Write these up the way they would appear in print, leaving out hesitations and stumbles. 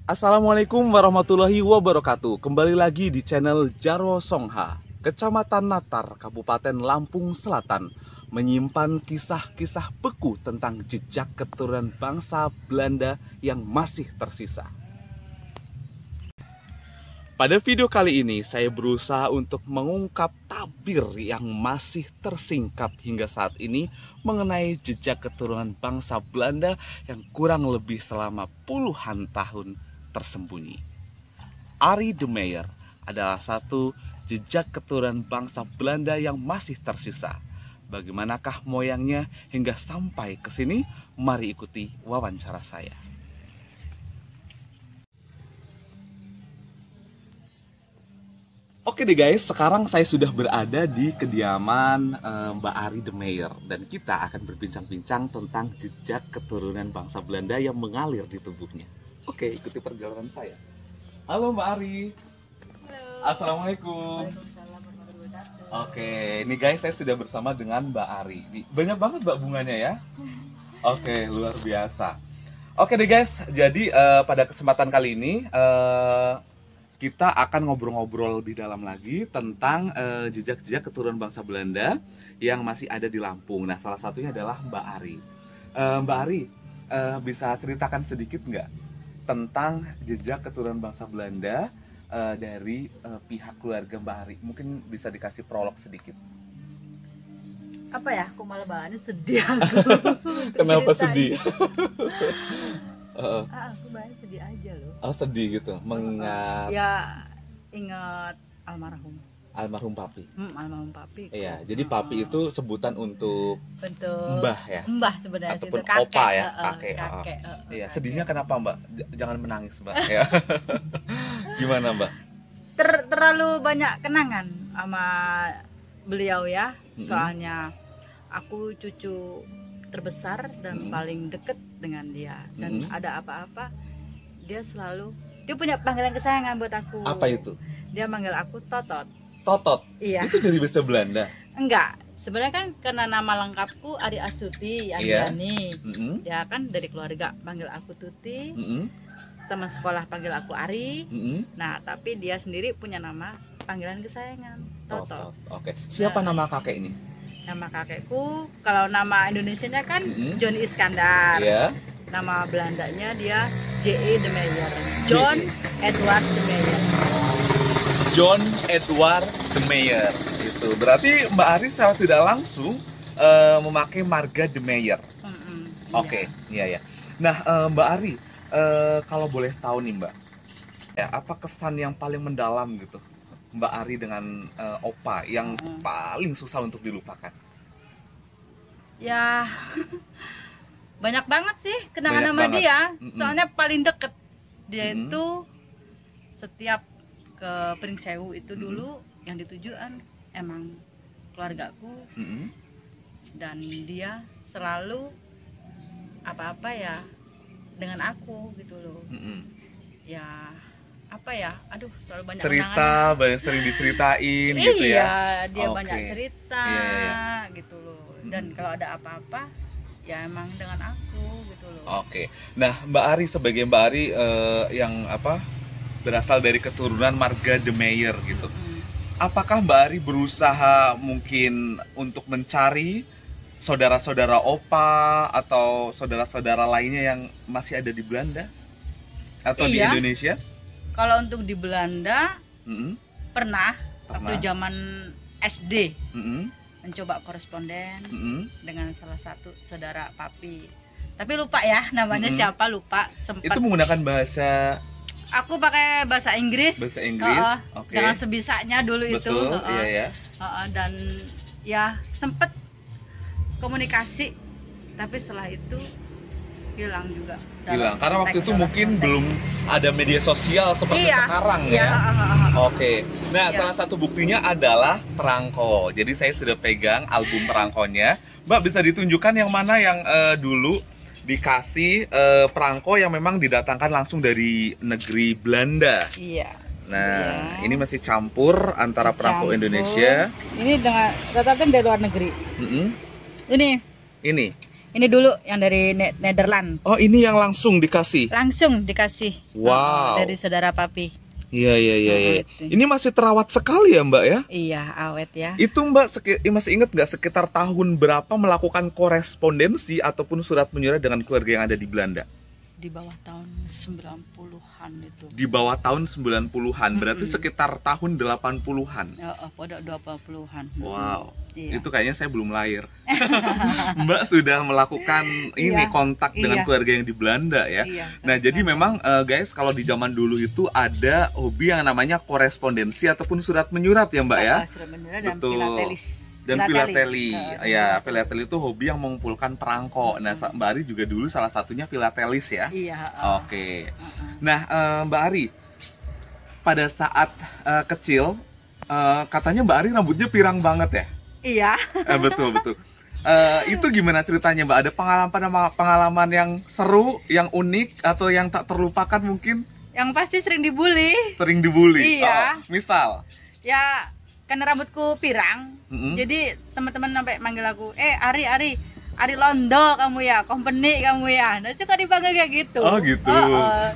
Assalamualaikum warahmatullahi wabarakatuh. Kembali lagi di channel Jarwo Songha, Kecamatan Natar, Kabupaten Lampung Selatan, menyimpan kisah-kisah beku tentang jejak keturunan bangsa Belanda yang masih tersisa. Pada video kali ini, saya berusaha untuk mengungkap tabir yang masih tersingkap hingga saat ini mengenai jejak keturunan bangsa Belanda yang kurang lebih selama puluhan tahun tersembunyi. Arie de Meyer adalah satu jejak keturunan bangsa Belanda yang masih tersisa. Bagaimanakah moyangnya hingga sampai ke sini? Mari ikuti wawancara saya. Oke deh guys, sekarang saya sudah berada di kediaman Mbak Arie de Meyer dan kita akan berbincang-bincang tentang jejak keturunan bangsa Belanda yang mengalir di tubuhnya. Oke, ikuti perjalanan saya. Halo Mbak Arie. Halo. Assalamualaikum. Waalaikumsalam warahmatullahi wabarakatuh. Oke, ini guys saya sudah bersama dengan Mbak Arie. Banyak banget Mbak bunganya ya. Oke, luar biasa. Oke deh guys, jadi pada kesempatan kali ini kita akan ngobrol-ngobrol lebih dalam lagi tentang jejak-jejak keturunan bangsa Belanda yang masih ada di Lampung. Nah, salah satunya adalah Mbak Arie. Mbak Arie, bisa ceritakan sedikit nggak tentang jejak keturunan bangsa Belanda dari pihak keluarga Mbak Arie? Mungkin bisa dikasih prolog sedikit. Apa ya? Aku malah bahannya sedih aku. Kenapa Ceritain. sedih? Aku bahannya sedih aja loh. Oh, sedih gitu, mengingat Ya ingat almarhum. almarhum Papi. Almarhum papi. Iya, jadi Papi itu sebutan untuk bentuk Mbah ya? Mbah sebenarnya Ataupun itu kakek. opa ya, kakek. Kakek. Iya, Kakek. sedihnya kenapa Mbak? Jangan menangis Mbak. Ya. Gimana Mbak? Terlalu banyak kenangan sama beliau ya. Soalnya aku cucu terbesar dan paling deket dengan dia, dan ada apa-apa dia punya panggilan kesayangan buat aku. Apa itu? Dia manggil aku Totot. Totot. Iya. Itu dari bahasa Belanda. Enggak, sebenarnya kan karena nama lengkapku Arie Astuti Andriani. Dia kan dari keluarga panggil aku Tuti. Teman sekolah panggil aku Arie. Nah, tapi dia sendiri punya nama panggilan kesayangan Totot. Oke. Siapa nama kakek ini? Nama kakekku, kalau nama Indonesianya kan Johnny Iskandar. Iya. Nama Belandanya dia J.E. de Meyer. John Edward de Meyer. John Edward de Meyer. Itu berarti Mbak Arie secara tidak langsung memakai marga de Meyer. Oke, iya ya. Nah, Mbak Arie, kalau boleh tahu nih Mbak, ya apa kesan yang paling mendalam gitu Mbak Arie dengan Opa yang paling susah untuk dilupakan? Ya banyak banget sih kenangan Banyak sama banget. dia. Soalnya paling deket dia itu setiap ke Pringsewu itu dulu yang ditujuan emang keluargaku. Dan dia selalu apa-apa ya dengan aku gitu loh. Ya apa ya, aduh terlalu banyak Cerita, banyak sering diceritain gitu ya. Iya, dia Oke. banyak cerita Iya. gitu loh. Dan kalau ada apa-apa ya emang dengan aku gitu loh. Oke. Nah, Mbak Arie, sebagai Mbak Arie yang berasal dari keturunan marga de Meyer gitu. Apakah Mbak Arie berusaha mungkin untuk mencari saudara-saudara Opa atau saudara-saudara lainnya yang masih ada di Belanda atau di Iya. Indonesia? Kalau untuk di Belanda pernah waktu Pernah. zaman SD Mm-mm. mencoba koresponden Mm-mm. dengan salah satu saudara papi. Tapi lupa ya namanya siapa, lupa. Itu Sempat menggunakan bahasa aku pakai bahasa Inggris. Inggris. Oke. Dengan sebisanya dulu itu. Betul, iya ya. Dan ya sempet komunikasi, tapi setelah itu hilang juga. Hilang. Karena waktu itu Dalam mungkin konteks. belum ada media sosial seperti Iya, sekarang iya, ya. Oke. Nah, Iya. salah satu buktinya adalah perangko. Jadi saya sudah pegang album perangkonya. Mbak, bisa ditunjukkan yang mana yang dulu dikasih perangko yang memang didatangkan langsung dari negeri Belanda. Iya. Nah, Iya. ini masih campur antara perangko Campur. Indonesia. Ini dengan rata-rata dari luar negeri. Mm-mm. Ini Ini. Ini dulu yang dari Nederland. Oh, ini yang langsung dikasih. Langsung dikasih. Wow. Dari saudara papi. Iya, iya, iya. Iya. Gitu. Ini masih terawat sekali ya, Mbak ya? Iya, awet ya. Itu Mbak masih ingat nggak sekitar tahun berapa melakukan korespondensi ataupun surat menyurat dengan keluarga yang ada di Belanda? Di bawah tahun 90-an itu. Di bawah tahun 90-an, berarti sekitar tahun 80-an. Oh, pada 20-an. Wow, Iya. itu kayaknya saya belum lahir. Mbak sudah melakukan ini kontak dengan keluarga yang di Belanda ya. Iya, Nah, jadi memang guys, kalau di zaman dulu itu ada hobi yang namanya korespondensi ataupun surat menyurat ya Mbak ya. Surat menyurat dan Betul. filatelis. Dan filateli, ya filateli itu hobi yang mengumpulkan perangko. Nah, Mbak Ari juga dulu salah satunya filatelis ya. Iya. Oke. Nah, Mbak Ari, pada saat kecil, katanya Mbak Ari rambutnya pirang banget ya? Iya. Betul betul. Itu gimana ceritanya Mbak? Ada pengalaman yang seru, yang unik, atau yang tak terlupakan mungkin? Yang pasti sering dibully. Sering dibully. Iya. Misal? Ya. Karena rambutku pirang, jadi teman-teman sampai manggil aku, Ari Londo kamu ya, company kamu ya. Nah, suka dipanggil kayak gitu. Oh gitu.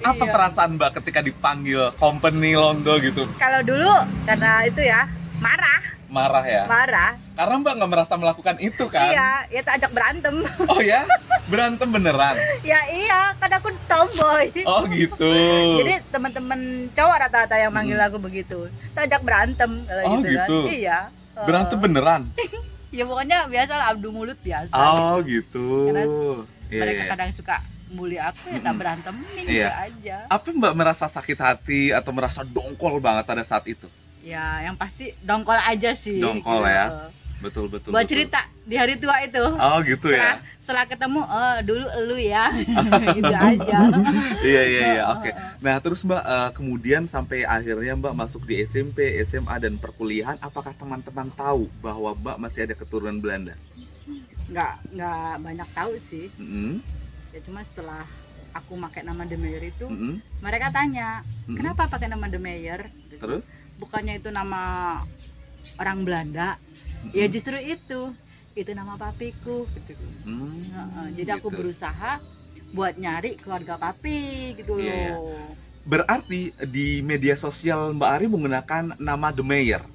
Apa perasaan Mbak ketika dipanggil company Londo gitu? Kalau dulu karena itu ya marah. Marah ya? Marah. Karena Mbak nggak merasa melakukan itu kan? Iya, ya tak ajak berantem. Oh ya? Berantem beneran? Ya iya, kan aku tomboy. Oh gitu. Jadi teman-teman cowok rata-rata yang manggil aku begitu, tak ajak berantem. Oh gitu. Kan. Iya. Berantem beneran? Ya pokoknya biasa lah, adu mulut biasa. Oh gitu. Karena mereka kadang suka bully aku, ya tak berantemin gitu aja. Apa Mbak merasa sakit hati atau merasa dongkol banget pada saat itu? Ya, yang pasti dongkol aja sih. Dongkol gitu. Ya. Betul. Buat cerita di hari tua itu. Oh gitu ya. Setelah ketemu, dulu elu ya. Gitu aja. Iya. Oke. Nah, terus Mbak kemudian sampai akhirnya Mbak masuk di SMP, SMA dan perkuliahan, apakah teman-teman tahu bahwa Mbak masih ada keturunan Belanda? Nggak banyak tahu sih. Ya cuma setelah aku pakai nama De Meyer itu, mereka tanya, kenapa pakai nama De Meyer? Terus? Bukannya itu nama orang Belanda? Ya justru itu nama papiku gitu. Jadi aku berusaha buat nyari keluarga papi gitu loh. Berarti di media sosial Mbak Ari menggunakan nama De Meyer.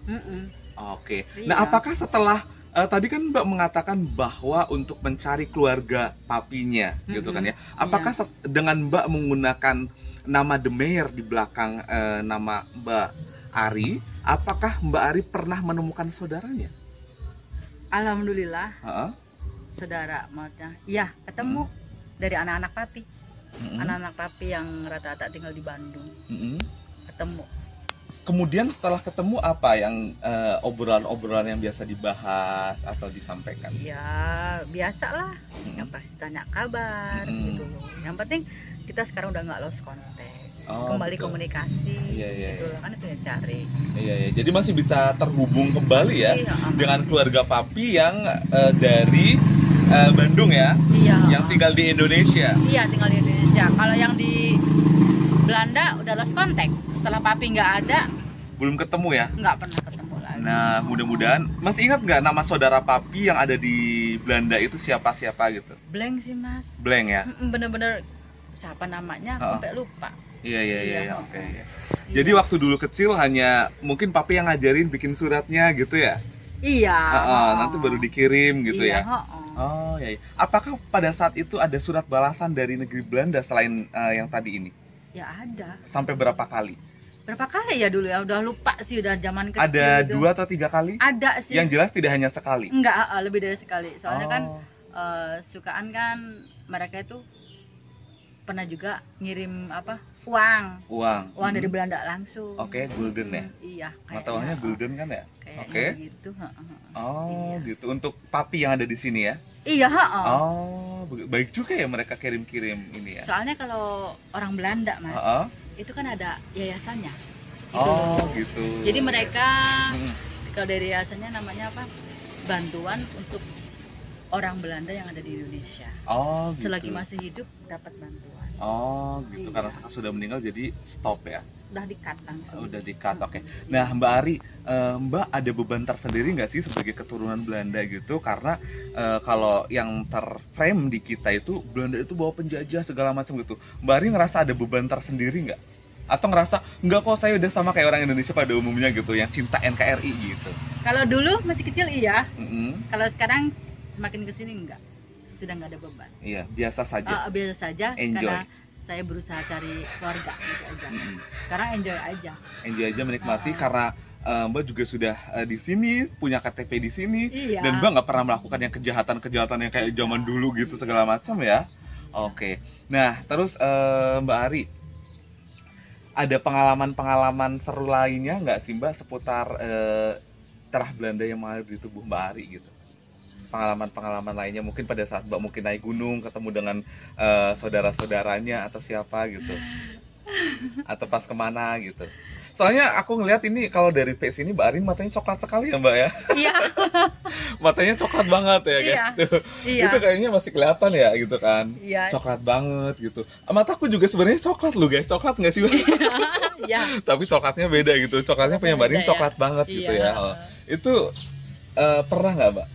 Oke. Nah, apakah setelah tadi kan Mbak mengatakan bahwa untuk mencari keluarga papinya gitu kan ya. Apakah dengan Mbak menggunakan nama De Meyer di belakang nama Mbak Ari, apakah Mbak Ari pernah menemukan saudaranya? Alhamdulillah. Saudara maksudnya. Iya, ketemu dari anak-anak papi. Anak-anak papi yang rata-rata tinggal di Bandung. Ketemu. Kemudian setelah ketemu apa yang obrolan-obrolan yang biasa dibahas atau disampaikan? Ya, biasalah. Yang pasti tanya kabar gitu loh. Yang penting kita sekarang udah nggak lost contact. Kembali betul. Komunikasi gitu loh, kan itu yang cari. Iya. Jadi masih bisa terhubung kembali ya dengan keluarga papi yang dari Bandung ya, yang tinggal di Indonesia. Iya, tinggal di Indonesia. Kalau yang di Belanda udah lost contact. Setelah papi nggak ada, belum ketemu ya? Nggak pernah ketemu lagi. Nah, mudah-mudahan masih ingat nggak nama saudara papi yang ada di Belanda itu siapa gitu? Blank sih Mas. Blank ya? Bener-bener siapa namanya aku sampai lupa. Iya, oke. Jadi waktu dulu kecil hanya mungkin papi yang ngajarin bikin suratnya gitu ya? Iya. Nanti baru dikirim gitu ya? Oh iya. Apakah pada saat itu ada surat balasan dari negeri Belanda selain yang tadi ini? Ya ada. Sampai berapa kali? Berapa kali ya dulu ya? Udah lupa sih, udah zaman kecil. Ada 2 atau 3 kali? Ada sih. Yang jelas tidak hanya sekali? Enggak, lebih dari sekali. Soalnya kan sukaan kan mereka itu pernah juga ngirim uang dari Belanda langsung. Oke, gulden ya? Iya. Mata uangnya gulden kan ya? Oke. Gitu. Gitu. Untuk papi yang ada di sini ya? Iya. Baik juga ya mereka kirim-kirim ini ya? Soalnya kalau orang Belanda Mas, itu kan ada yayasannya. Gitu. Jadi mereka kalau dari yayasannya namanya apa? Bantuan untuk orang Belanda yang ada di Indonesia. Oh, gitu. Selagi masih hidup dapat bantuan. Oh, gitu. Iya. Karena sudah meninggal jadi stop ya. Udah di-cut langsung. Udah di-cut. Oke. Nah, Mbak Ari, Mbak ada beban tersendiri nggak sih sebagai keturunan Belanda gitu? Karena kalau yang terframe di kita itu Belanda itu bawa penjajah segala macam gitu. Mbak Ari ngerasa ada beban tersendiri nggak? Atau ngerasa nggak kok, saya udah sama kayak orang Indonesia pada umumnya gitu, yang cinta NKRI gitu? Kalau dulu masih kecil iya. Mm-mm. Kalau sekarang semakin kesini enggak. Sudah nggak ada beban. Iya, biasa saja. Biasa saja. Enjoy. Karena saya berusaha cari keluarga gitu aja. Sekarang enjoy aja. Enjoy aja, menikmati karena Mbak juga sudah di sini, punya KTP di sini, Iya. dan Mbak nggak pernah melakukan yang kejahatan-kejahatan yang kayak zaman dulu gitu segala macam ya. Oke. Nah, terus Mbak Ari, ada pengalaman-pengalaman seru lainnya nggak sih Mbak seputar terah Belanda yang mengalir di tubuh Mbak Ari gitu? Pengalaman-pengalaman lainnya mungkin pada saat Mbak mungkin naik gunung ketemu dengan saudara-saudaranya atau siapa gitu, atau pas kemana gitu. Soalnya aku ngelihat ini kalau dari face ini Mbak Arin matanya coklat sekali ya Mbak ya. Iya. Matanya coklat banget ya guys. Iya. Tuh. Iya. Itu kayaknya masih kelihatan ya gitu kan. Iya. Coklat banget gitu. Mataku juga sebenarnya coklat loh guys. Coklat nggak sih Mbak? Iya. Tapi coklatnya beda gitu. Coklatnya punya Mbak Arin Beda ya. coklat banget gitu Iya. ya. Oh. Itu pernah nggak Mbak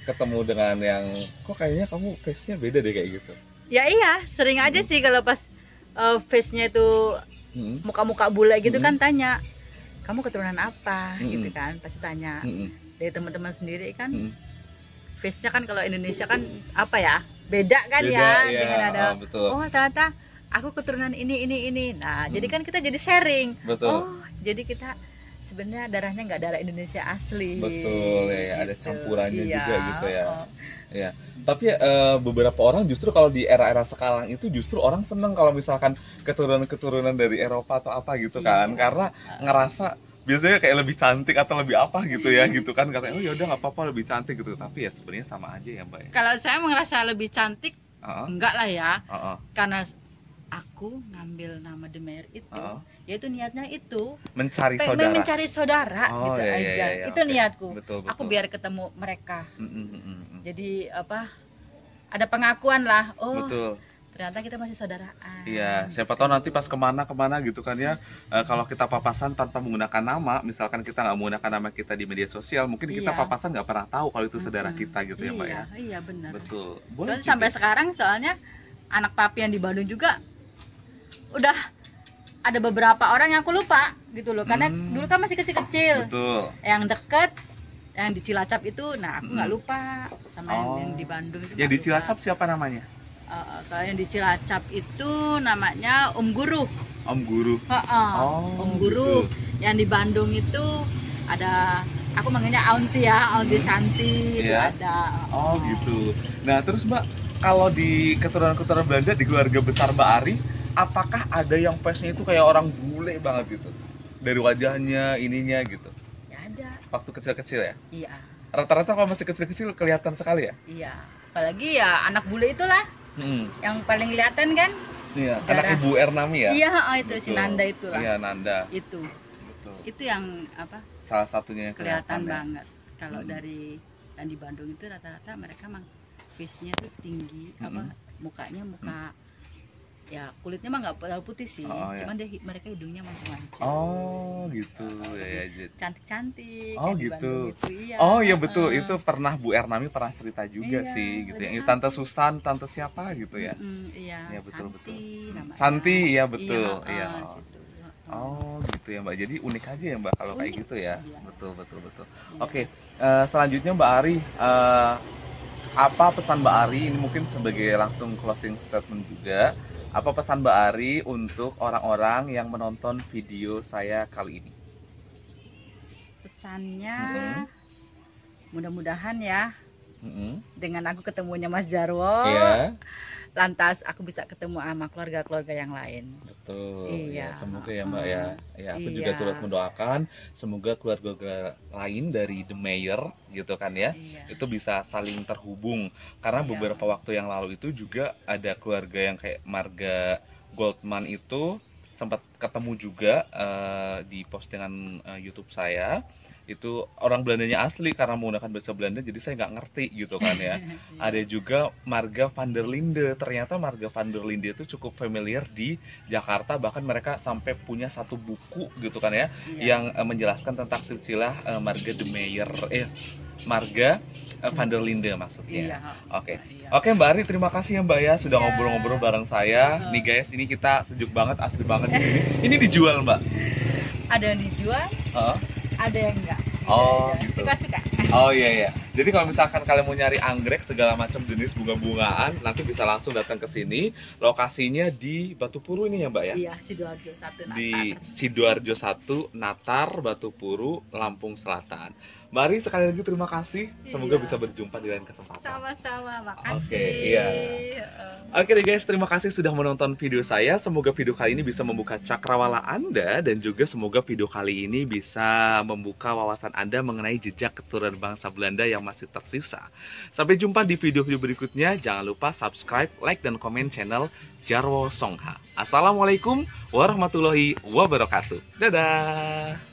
ketemu dengan yang kok kayaknya kamu face-nya beda deh kayak gitu? Ya iya, sering aja sih kalau pas face-nya itu muka-muka bule gitu kan tanya, kamu keturunan apa gitu kan, pasti tanya. Dari teman-teman sendiri kan face-nya kan kalau Indonesia kan apa ya, beda kan Beda, ya, iya. dengan ada Betul. oh ternyata aku keturunan ini. Nah jadi kan kita jadi sharing. Betul. Oh jadi kita sebenarnya darahnya nggak darah Indonesia asli. Betul ya, ada gitu. campurannya Iya. juga gitu ya. Ya, tapi beberapa orang justru kalau di era-era sekarang itu justru orang seneng kalau misalkan keturunan-keturunan dari Eropa atau apa gitu kan, karena ngerasa biasanya kayak lebih cantik atau lebih apa gitu ya, gitu kan, katanya oh ya udah nggak apa-apa lebih cantik gitu, tapi ya sebenarnya sama aja ya Mbak ya. Kalau saya merasa lebih cantik, enggak lah ya, karena aku ngambil nama De Meyer itu, yaitu niatnya itu mencari saudara, mencari saudara gitu iya, aja, iya, itu oke. niatku. Betul. Aku biar ketemu mereka. Jadi apa? Ada pengakuan lah. Oh, Betul. ternyata kita masih saudaraan. Iya, siapa tahu nanti pas kemana gitu kan ya, kalau kita papasan tanpa menggunakan nama, misalkan kita nggak menggunakan nama kita di media sosial, mungkin kita Iya. papasan nggak pernah tahu kalau itu saudara kita gitu ya Mbak ya. Iya benar. Betul. Soalnya sampai sekarang soalnya anak papi yang di Bandung juga udah ada beberapa orang yang aku lupa gitu loh, karena dulu kan masih kecil-kecil. Betul. Yang deket, yang di Cilacap itu, nah aku nggak lupa sama yang di Bandung itu. Yang di nggak Cilacap lupa. siapa namanya? Kalau yang di Cilacap itu namanya Om Guru. Om Guru. Om Guru. Gitu. Yang di Bandung itu ada, aku manggilnya Aunty ya, Aunty Santi itu Iya. ada. Oh gitu. Nah terus Mbak, kalau di keturunan-keturunan Belanda di keluarga besar Mbak Ari, apakah ada yang face-nya itu kayak orang bule banget gitu? Dari wajahnya, ininya gitu. Ya ada. Waktu kecil-kecil ya? Iya. Rata-rata kalau masih kecil-kecil kelihatan sekali ya? Iya. Apalagi ya anak bule itulah yang paling kelihatan kan? Iya, Darah. anak Ibu Ernami ya? Iya, itu si Betul. Nanda itulah. Iya, Nanda. Itu. Betul. Itu yang apa? Salah satunya yang Kelihatan ya. banget. Kalau dari yang di Bandung itu rata-rata mereka emang face-nya tuh tinggi, apa mukanya muka ya kulitnya mah nggak terlalu putih sih, cuman dia mereka hidungnya mancung-mancung. Oh gitu ya. Cantik-cantik. Oh kayak di gitu. Bandung gitu, iya. Oh iya betul, itu pernah Bu Ernami pernah cerita juga Iya, sih gitu ya. lebih Tante Susan, tante siapa gitu ya? Iya. Iya betul Santi, namanya. Santi, iya betul. Iya. Situ. Oh gitu ya Mbak. Jadi unik aja ya Mbak kalau kayak Unik. gitu ya. Iya. Betul. Iya. Oke, selanjutnya Mbak Ari, apa pesan Mbak Ari ini mungkin sebagai langsung closing statement juga? Apa pesan Mbak Ari untuk orang-orang yang menonton video saya kali ini? Pesannya mudah-mudahan ya dengan aku ketemunya Mas Jarwo, Iya. lantas aku bisa ketemu sama keluarga-keluarga yang lain. Betul. Iya. Ya, semoga ya Mbak ya. Ya, aku Iya. juga turut mendoakan semoga keluarga lain dari The Mayor gitu kan ya. Iya. Itu bisa saling terhubung karena Iya. beberapa waktu yang lalu itu juga ada keluarga yang kayak Marga Goldman itu sempat ketemu juga di postingan YouTube saya. itu orang Belandanya asli karena menggunakan bahasa Belanda, jadi saya nggak ngerti gitu kan ya. Ada juga marga van der Linde. Ternyata marga van der Linde itu cukup familiar di Jakarta, bahkan mereka sampai punya satu buku gitu kan ya, yang menjelaskan tentang silsilah marga de Meyer, marga van der Linde maksudnya. Oke. Oke Mbak Ari, terima kasih ya Mbak ya sudah ngobrol-ngobrol bareng saya. Nih guys, ini kita sejuk banget, asli banget di sini. Ini dijual Mbak? Ada yang dijual, ada yang enggak. Oh, gitu. Suka-suka. Oh iya. Jadi kalau misalkan kalian mau nyari anggrek segala macam jenis bunga-bungaan, nanti bisa langsung datang ke sini. Lokasinya di Batu Puru ini ya Mbak ya? Iya, Sidoarjo 1 Natar. Di Sidoarjo 1 Natar, Batu Puru, Lampung Selatan. Mbak Ari, sekali lagi terima kasih. Semoga bisa berjumpa di lain kesempatan. Sama-sama, makasih. Oke, iya. Oke deh guys, terima kasih sudah menonton video saya. Semoga video kali ini bisa membuka cakrawala Anda, dan juga semoga video kali ini bisa membuka wawasan Anda mengenai jejak keturunan bangsa Belanda yang masih tersisa. Sampai jumpa di video-video berikutnya. Jangan lupa subscribe, like, dan komen channel Jarwo Songha. Assalamualaikum warahmatullahi wabarakatuh. Dadah.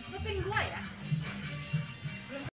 Kuping gua ya?